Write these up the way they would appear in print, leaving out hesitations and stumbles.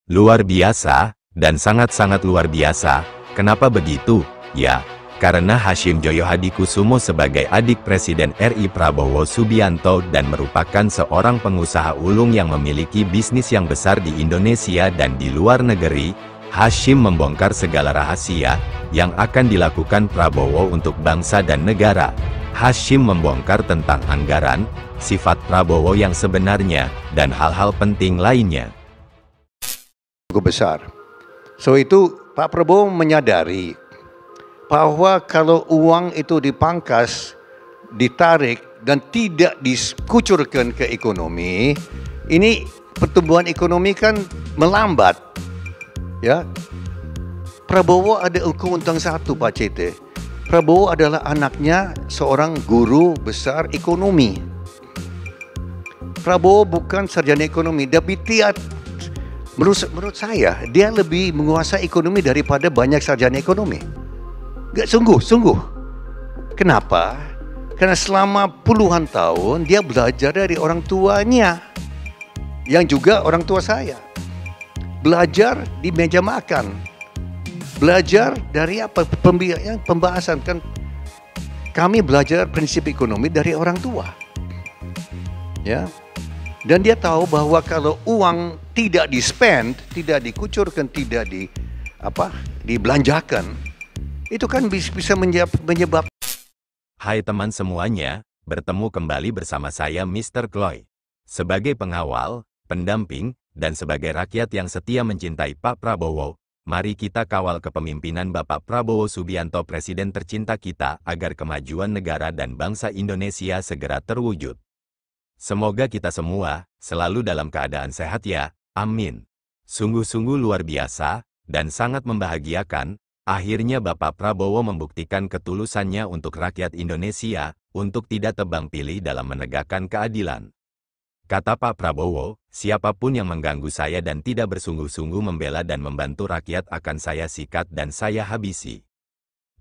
Luar biasa, dan sangat-sangat luar biasa. Kenapa begitu? Ya, karena Hashim Joyo Hadikusumo sebagai adik Presiden RI Prabowo Subianto dan merupakan seorang pengusaha ulung yang memiliki bisnis yang besar di Indonesia dan di luar negeri, Hashim membongkar segala rahasia yang akan dilakukan Prabowo untuk bangsa dan negara. Hashim membongkar tentang anggaran, sifat Prabowo yang sebenarnya, dan hal-hal penting lainnya. Cukup besar. So itu Pak Prabowo menyadari bahwa kalau uang itu dipangkas, ditarik dan tidak dikucurkan ke ekonomi, ini pertumbuhan ekonomi kan melambat. Ya, Prabowo ada keuntungan satu Pak Cete. Prabowo adalah anaknya seorang guru besar ekonomi. Prabowo bukan sarjana ekonomi, tapi menurut saya dia lebih menguasai ekonomi daripada banyak sarjana ekonomi. Gak sungguh. Kenapa? Karena selama puluhan tahun dia belajar dari orang tuanya, yang juga orang tua saya. Belajar di meja makan, belajar dari apa pembahasan kan kami belajar prinsip ekonomi dari orang tua, ya. Dan dia tahu bahwa kalau uang tidak di-spend, tidak dikucurkan, tidak dibelanjakan, itu kan bisa menyebabkan. Hai teman semuanya, bertemu kembali bersama saya Mr. Chloe. Sebagai pengawal, pendamping, dan sebagai rakyat yang setia mencintai Pak Prabowo, mari kita kawal kepemimpinan Bapak Prabowo Subianto Presiden tercinta kita agar kemajuan negara dan bangsa Indonesia segera terwujud. Semoga kita semua selalu dalam keadaan sehat ya, amin. Sungguh-sungguh luar biasa, dan sangat membahagiakan, akhirnya Bapak Prabowo membuktikan ketulusannya untuk rakyat Indonesia, untuk tidak tebang pilih dalam menegakkan keadilan. Kata Pak Prabowo, siapapun yang mengganggu saya dan tidak bersungguh-sungguh membela dan membantu rakyat akan saya sikat dan saya habisi.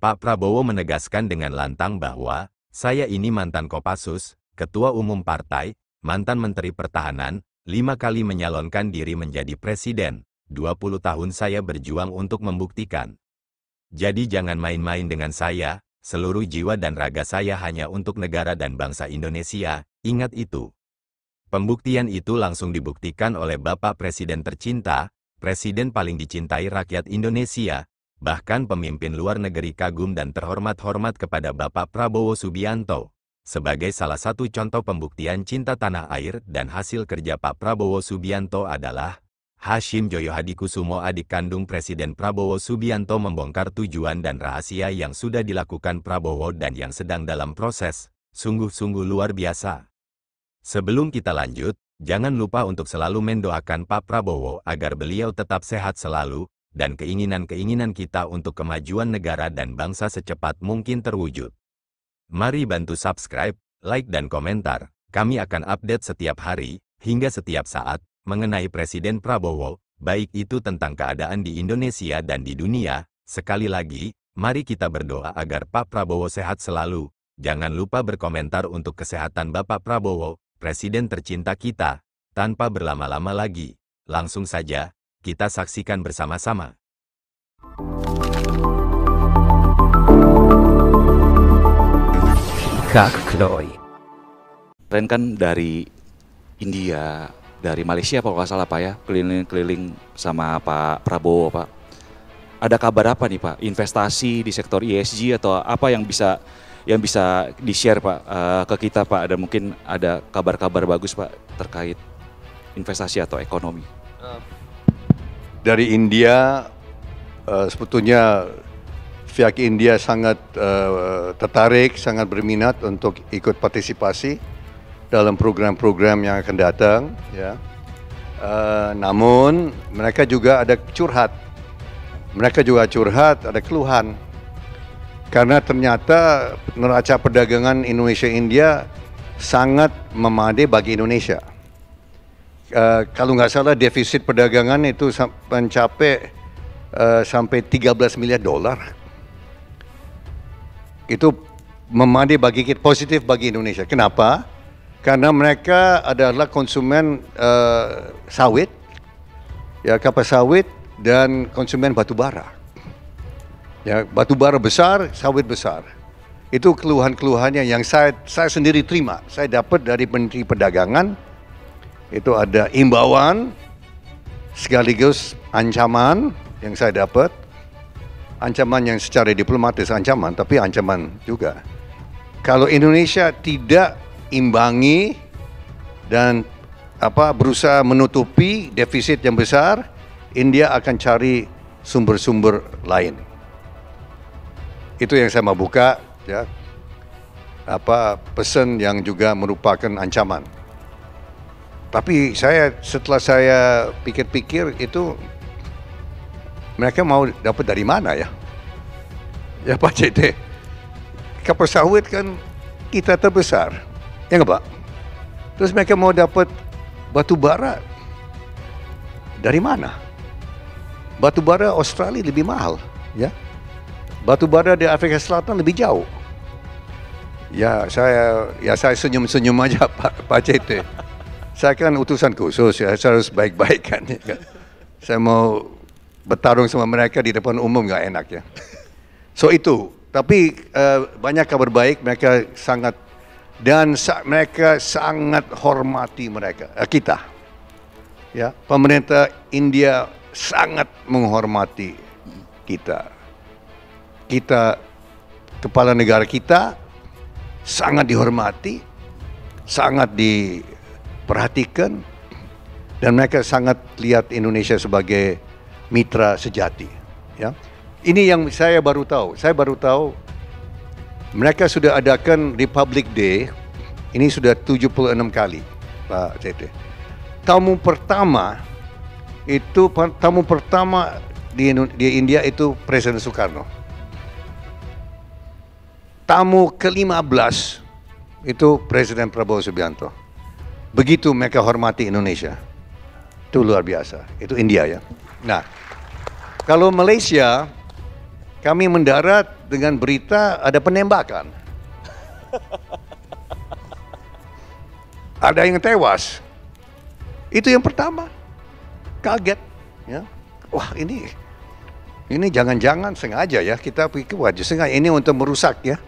Pak Prabowo menegaskan dengan lantang bahwa, saya ini mantan Kopassus, Ketua Umum Partai, mantan Menteri Pertahanan, 5 kali menyalonkan diri menjadi Presiden, 20 tahun saya berjuang untuk membuktikan. Jadi jangan main-main dengan saya, seluruh jiwa dan raga saya hanya untuk negara dan bangsa Indonesia, ingat itu. Pembuktian itu langsung dibuktikan oleh Bapak Presiden tercinta, Presiden paling dicintai rakyat Indonesia, bahkan pemimpin luar negeri kagum dan terhormat-hormat kepada Bapak Prabowo Subianto. Sebagai salah satu contoh pembuktian cinta tanah air dan hasil kerja Pak Prabowo Subianto adalah, Hashim Joyo Hadikusumo adik kandung Presiden Prabowo Subianto membongkar tujuan dan rahasia yang sudah dilakukan Prabowo dan yang sedang dalam proses, sungguh-sungguh luar biasa. Sebelum kita lanjut, jangan lupa untuk selalu mendoakan Pak Prabowo agar beliau tetap sehat selalu, dan keinginan-keinginan kita untuk kemajuan negara dan bangsa secepat mungkin terwujud. Mari bantu subscribe, like dan komentar, kami akan update setiap hari, hingga setiap saat, mengenai Presiden Prabowo, baik itu tentang keadaan di Indonesia dan di dunia. Sekali lagi, mari kita berdoa agar Pak Prabowo sehat selalu. Jangan lupa berkomentar untuk kesehatan Bapak Prabowo, Presiden tercinta kita. Tanpa berlama-lama lagi, langsung saja, kita saksikan bersama-sama. Kak Chloe. Tren kan dari India, dari Malaysia kalau nggak salah Pak ya, keliling-keliling sama Pak Prabowo Pak. Ada kabar apa nih Pak? Investasi di sektor ESG atau apa yang bisa di-share Pak ke kita Pak? Dan mungkin ada kabar-kabar bagus Pak terkait investasi atau ekonomi. Dari India, sebetulnya pihak India sangat tertarik, sangat berminat untuk ikut partisipasi dalam program-program yang akan datang. Ya. Namun mereka juga ada curhat. Mereka juga curhat, ada keluhan. Karena ternyata neraca perdagangan Indonesia-India sangat memadai bagi Indonesia. Kalau nggak salah defisit perdagangan itu mencapai sampai 13 miliar dolar. Itu memadai bagi kita, positif bagi Indonesia. Kenapa? Karena mereka adalah konsumen sawit, ya kelapa sawit dan konsumen batu bara. Ya, batu bara besar, sawit besar. Itu keluhan-keluhannya yang saya sendiri terima. Saya dapat dari Menteri Perdagangan, itu ada imbauan sekaligus ancaman yang saya dapat. Ancaman yang secara diplomatis ancaman, tapi ancaman juga. Kalau Indonesia tidak imbangi dan berusaha menutupi defisit yang besar, India akan cari sumber-sumber lain. Itu yang saya mau buka, ya. Pesan yang juga merupakan ancaman. Tapi setelah saya pikir-pikir itu mereka mau dapat dari mana ya? Ya Pak CT, kelapa sawit kan kita terbesar, ya nggak Pak? Terus mereka mau dapat batu bara dari mana? Batu bara Australia lebih mahal, ya. Batu bara di Afrika Selatan lebih jauh. Ya saya senyum-senyum aja Pak CT. Saya kan utusan khusus ya, saya harus baik-baik kan. Ya. Saya mau bertarung sama mereka di depan umum nggak enak ya. So itu, tapi banyak kabar baik, mereka sangat hormati kita. Ya, pemerintah India sangat menghormati kita. Kepala negara kita sangat dihormati, sangat diperhatikan, dan mereka sangat lihat Indonesia sebagai mitra sejati. Ya, ini yang saya baru tahu. Saya baru tahu mereka sudah adakan Republic Day. Ini sudah 76 kali, Pak CT. Tamu pertama di India itu Presiden Soekarno. Tamu ke-15 itu Presiden Prabowo Subianto. Begitu mereka hormati Indonesia. Itu luar biasa. Itu India ya. Nah, kalau Malaysia, kami mendarat dengan berita ada penembakan. Ada yang tewas. Itu yang pertama. Kaget. Ya. Wah ini jangan-jangan sengaja ya. Kita pikir wajah sengaja ini untuk merusak ya.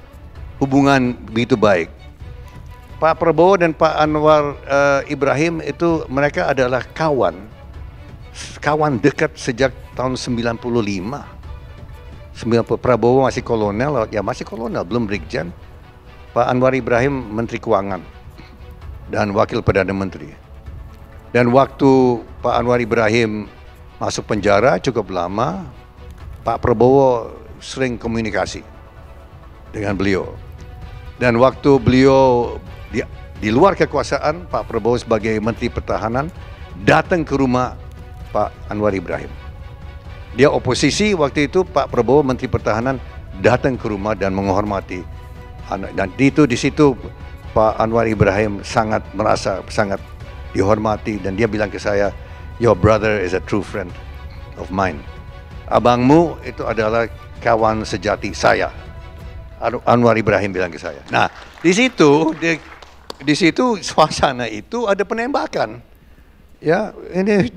Hubungan begitu baik. Pak Prabowo dan Pak Anwar Ibrahim itu mereka adalah kawan dekat sejak tahun 95. Prabowo masih kolonel, belum brigjen. Pak Anwar Ibrahim Menteri Keuangan dan Wakil Perdana Menteri. Dan waktu Pak Anwar Ibrahim masuk penjara cukup lama, Pak Prabowo sering komunikasi dengan beliau. Dan waktu beliau di luar kekuasaan, Pak Prabowo sebagai Menteri Pertahanan datang ke rumah Pak Anwar Ibrahim. Dia oposisi waktu itu, Pak Prabowo Menteri Pertahanan datang ke rumah dan menghormati. Dan di situ Pak Anwar Ibrahim merasa sangat dihormati dan dia bilang ke saya, "Your brother is a true friend of mine." Abangmu itu adalah kawan sejati saya. Anwar Ibrahim bilang ke saya. Nah, di situ suasana itu ada penembakan. Ya, ini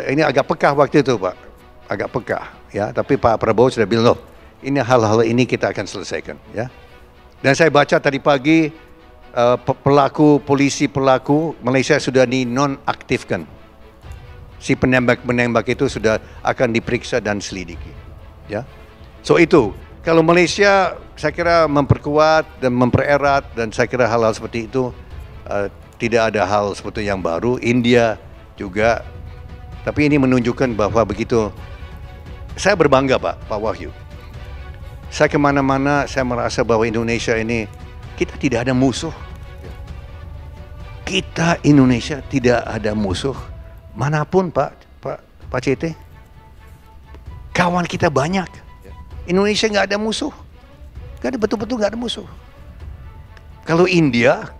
ini agak pekah waktu itu, Pak. Agak pekah, ya. Tapi Pak Prabowo sudah bilang, "Loh, ini hal-hal ini kita akan selesaikan," ya. Dan saya baca tadi pagi polisi pelaku Malaysia sudah dinonaktifkan. Si penembak itu sudah akan diperiksa dan selidiki, ya. So itu, kalau Malaysia saya kira memperkuat dan mempererat dan saya kira hal-hal seperti itu tidak ada hal seperti yang baru. India juga, tapi ini menunjukkan bahwa begitu. Saya berbangga Pak Wahyu. Saya kemana-mana saya merasa bahwa Indonesia ini kita tidak ada musuh. Kita Indonesia tidak ada musuh manapun Pak CT. Kawan kita banyak. Indonesia nggak ada musuh. Betul-betul nggak ada musuh. Kalau India,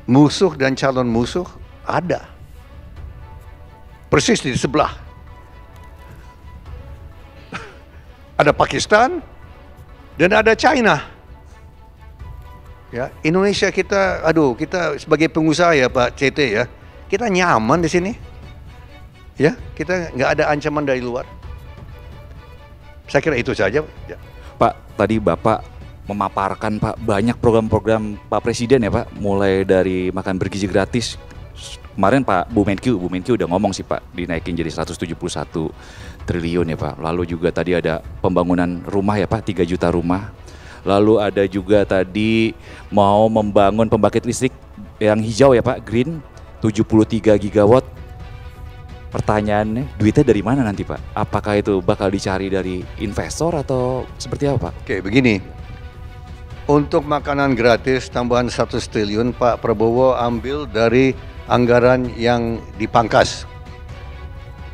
musuh dan calon musuh ada. Persis di sebelah. Ada Pakistan dan ada China. Ya, Indonesia kita sebagai pengusaha ya Pak CT ya, kita nyaman di sini. Ya, kita nggak ada ancaman dari luar. Saya kira itu saja. Ya. Pak, tadi Bapak memaparkan Pak banyak program-program Pak Presiden ya Pak, mulai dari makan bergizi gratis. Kemarin Pak Bu Menkyu udah ngomong sih Pak, dinaikin jadi 171 triliun ya Pak. Lalu juga tadi ada pembangunan rumah ya Pak, 3 juta rumah. Lalu ada juga tadi mau membangun pembangkit listrik yang hijau ya Pak, green, 73 gigawatt. Pertanyaannya, duitnya dari mana nanti Pak? Apakah itu bakal dicari dari investor atau seperti apa Pak? Oke, begini. Untuk makanan gratis tambahan 100 triliun, Pak Prabowo ambil dari anggaran yang dipangkas.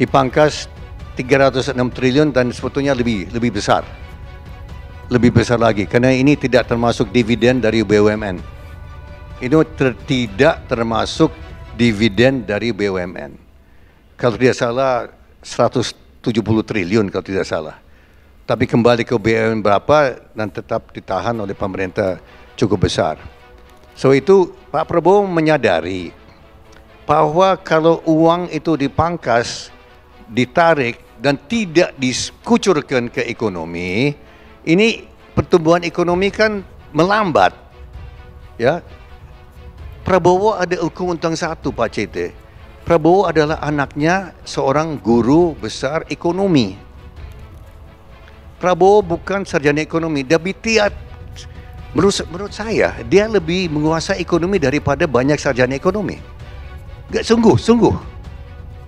Dipangkas 306 triliun dan sebetulnya lebih besar. Lebih besar lagi, karena ini tidak termasuk dividen dari BUMN. Ini tidak termasuk dividen dari BUMN. Kalau tidak salah 170 triliun kalau tidak salah. Tapi kembali ke BUMN berapa dan tetap ditahan oleh pemerintah cukup besar. So itu Pak Prabowo menyadari bahwa kalau uang itu dipangkas, ditarik dan tidak dikucurkan ke ekonomi, ini pertumbuhan ekonomi kan melambat. Ya. Prabowo ada keuntungan satu Pak CT. Prabowo adalah anaknya seorang guru besar ekonomi. Prabowo bukan sarjana ekonomi, tapi menurut saya dia lebih menguasai ekonomi daripada banyak sarjana ekonomi. Gak sungguh.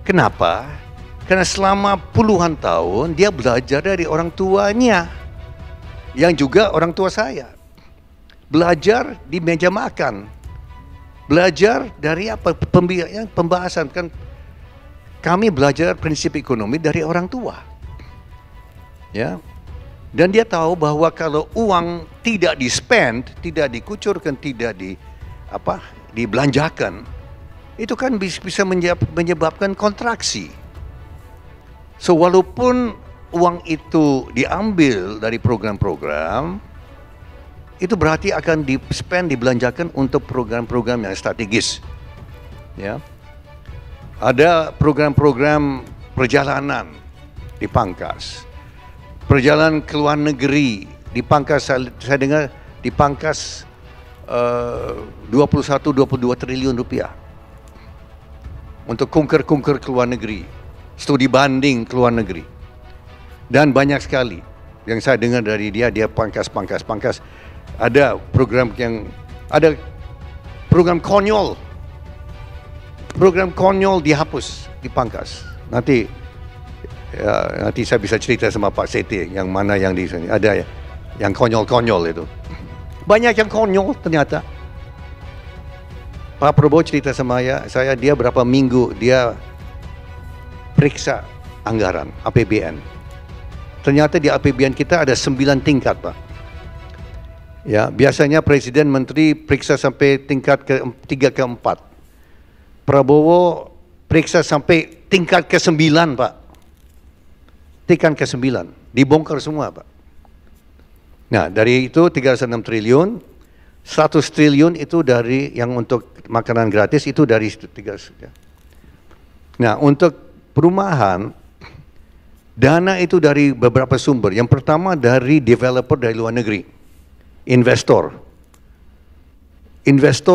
Kenapa? Karena selama puluhan tahun dia belajar dari orang tuanya, yang juga orang tua saya. Belajar di meja makan. Belajar dari apa? Pembahasan kan kami belajar prinsip ekonomi dari orang tua. Ya. Dan dia tahu bahwa kalau uang tidak di-spend, tidak dikucurkan, tidak dibelanjakan, itu kan bisa menyebabkan kontraksi. So walaupun uang itu diambil dari program-program, itu berarti akan di-spend, dibelanjakan untuk program-program yang strategis. Ya. Ada program-program perjalanan dipangkas. Perjalanan ke luar negeri dipangkas, saya dengar dipangkas 21-22 triliun rupiah. Untuk kunker-kunker ke luar negeri. Studi banding ke luar negeri. Dan banyak sekali yang saya dengar dari dia pangkas. Ada program konyol. Program konyol dihapus, dipangkas. Nanti saya bisa cerita sama Pak Seti yang mana yang di sini. Ada ya, yang konyol-konyol itu. Banyak yang konyol ternyata. Pak Prabowo cerita sama saya dia berapa minggu dia periksa anggaran APBN. Ternyata di APBN kita ada 9 tingkat Pak. Ya, biasanya presiden menteri periksa sampai tingkat ke-3 ke 4. Prabowo periksa sampai tingkat ke-9, Pak. Tingkat ke-9, dibongkar semua, Pak. Nah, dari itu 306 triliun, 100 triliun itu dari yang untuk makanan gratis itu dari 3. Nah, untuk perumahan dana itu dari beberapa sumber. Yang pertama dari developer dari luar negeri. Investor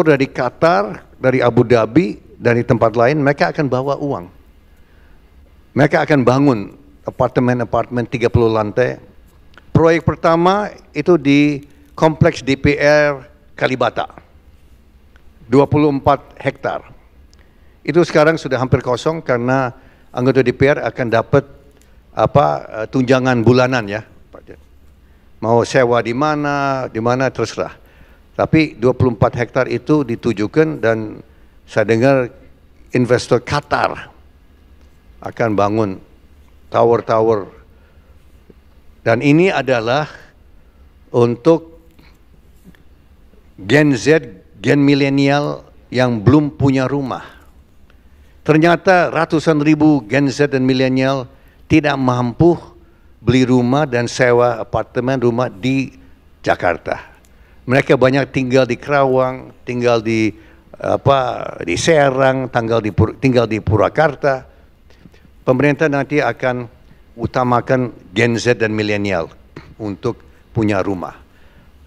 dari Qatar, dari Abu Dhabi, dari tempat lain, mereka akan bawa uang. Mereka akan bangun apartemen 30 lantai. Proyek pertama itu di kompleks DPR Kalibata, 24 hektar. Itu sekarang sudah hampir kosong karena anggota DPR akan dapat tunjangan bulanan ya. Mau sewa di mana terserah. Tapi 24 hektar itu ditujukan dan saya dengar investor Qatar akan bangun tower-tower. Dan ini adalah untuk Gen Z, Gen milenial yang belum punya rumah. Ternyata ratusan ribu Gen Z dan milenial tidak mampu beli rumah dan sewa apartemen rumah di Jakarta. Mereka banyak tinggal di Kerawang, tinggal di di Serang, tinggal di Purwakarta. Pemerintah nanti akan utamakan Gen Z dan milenial untuk punya rumah.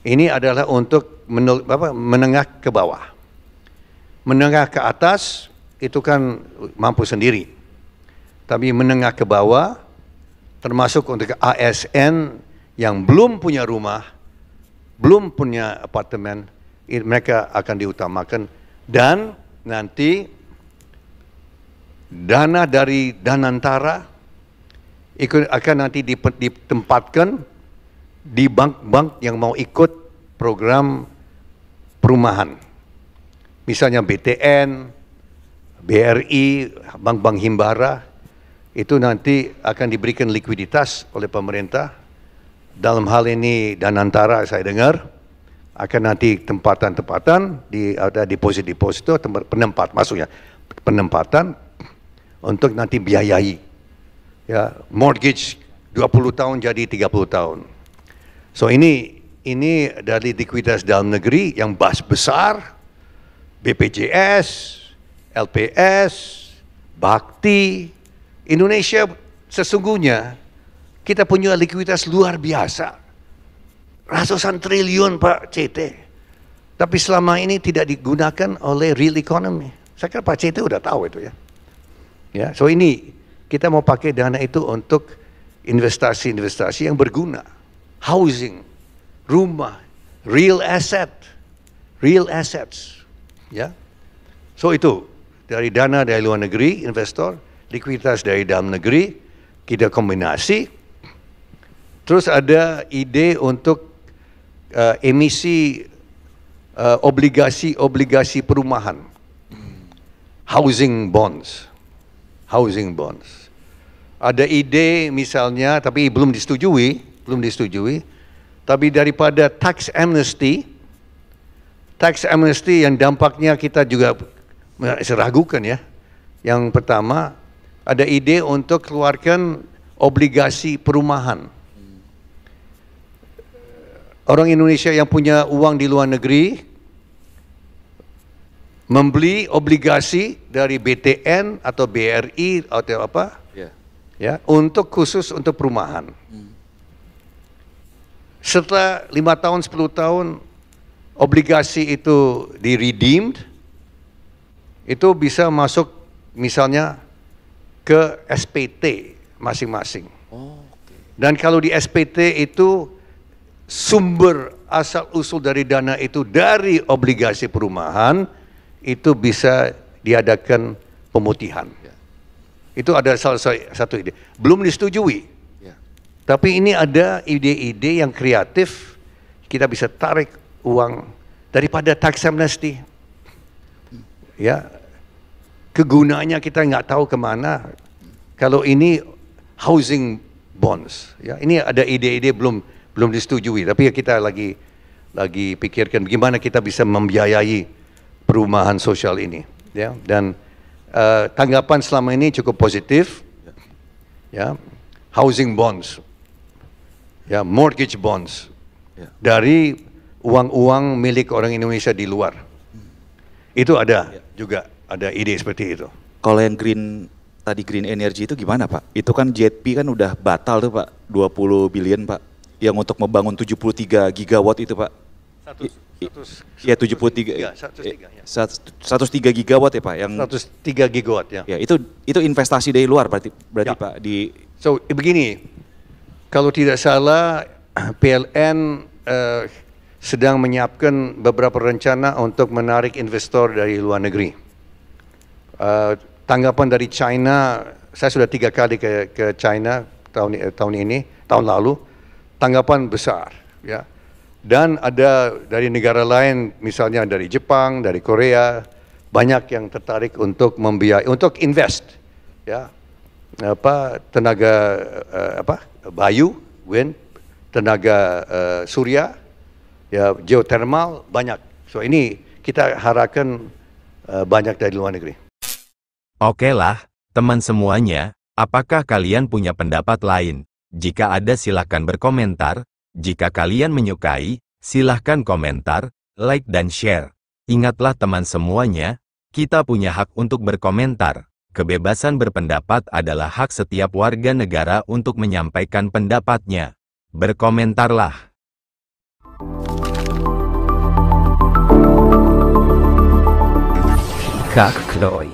Ini adalah untuk menengah ke bawah. Menengah ke atas itu kan mampu sendiri. Tapi menengah ke bawah, termasuk untuk ASN yang belum punya rumah, belum punya apartemen, mereka akan diutamakan. Dan nanti dana dari Danantara akan nanti ditempatkan di bank-bank yang mau ikut program perumahan. Misalnya BTN, BRI, bank-bank himbara, itu nanti akan diberikan likuiditas oleh pemerintah. Dalam hal ini Danantara saya dengar akan nanti tempatan-tempatan ada deposito penempatan untuk nanti biayai ya mortgage 20 tahun jadi 30 tahun. So ini dari likuiditas dalam negeri yang besar, BPJS, LPS, Bakti. Indonesia sesungguhnya kita punya likuiditas luar biasa. Ratusan triliun Pak CT. Tapi selama ini tidak digunakan oleh real economy. Saya kira Pak CT udah tahu itu ya. Ya, so ini kita mau pakai dana itu untuk investasi-investasi yang berguna. Housing, rumah, real assets. Ya. So itu dari dana dari luar negeri, investor, likuiditas dari dalam negeri, kita kombinasi. Terus ada ide untuk emisi obligasi perumahan, housing bonds. Ada ide misalnya, tapi belum disetujui, tapi daripada tax amnesty yang dampaknya kita juga ragukan ya. Yang pertama, ada ide untuk keluarkan obligasi perumahan. Orang Indonesia yang punya uang di luar negeri membeli obligasi dari BTN atau BRI atau apa, ya, khusus untuk perumahan. Setelah 5 tahun, 10 tahun, obligasi itu di-redeemed, itu bisa masuk misalnya ke SPT masing-masing. Dan kalau di SPT itu sumber asal-usul dari dana itu dari obligasi perumahan, itu bisa diadakan pemutihan. Itu ada salah satu ide. Belum disetujui. Tapi ini ada ide-ide yang kreatif, kita bisa tarik uang daripada tax amnesty. Ya, kegunaannya kita nggak tahu kemana. Kalau ini housing bonds, ya ini ada ide-ide belum disetujui, tapi kita lagi pikirkan bagaimana kita bisa membiayai perumahan sosial ini, ya. Dan tanggapan selama ini cukup positif, ya, housing bonds, ya, mortgage bonds, dari uang-uang milik orang Indonesia di luar, itu ada juga ada ide seperti itu. Kalau yang green energy itu gimana Pak? Itu kan JETP kan udah batal tuh Pak, 20 billion Pak. Yang untuk membangun 73 gigawatt itu Pak. 103 gigawatt ya Pak, yang 103 gigawatt ya. Ya, itu investasi dari luar berarti ya. Pak di. So begini, kalau tidak salah PLN sedang menyiapkan beberapa rencana untuk menarik investor dari luar negeri. Tanggapan dari China, saya sudah 3 kali ke China tahun lalu, tanggapan besar, ya. Dan ada dari negara lain, misalnya dari Jepang, dari Korea, banyak yang tertarik untuk membiayai, untuk invest, ya, tenaga bayu, wind, tenaga surya, ya, geothermal, banyak. So ini kita harapkan banyak dari luar negeri. Oke lah, teman semuanya, apakah kalian punya pendapat lain? Jika ada silahkan berkomentar. Jika kalian menyukai, silahkan komentar, like dan share. Ingatlah teman semuanya, kita punya hak untuk berkomentar. Kebebasan berpendapat adalah hak setiap warga negara untuk menyampaikan pendapatnya. Berkomentarlah. Kak Chloe.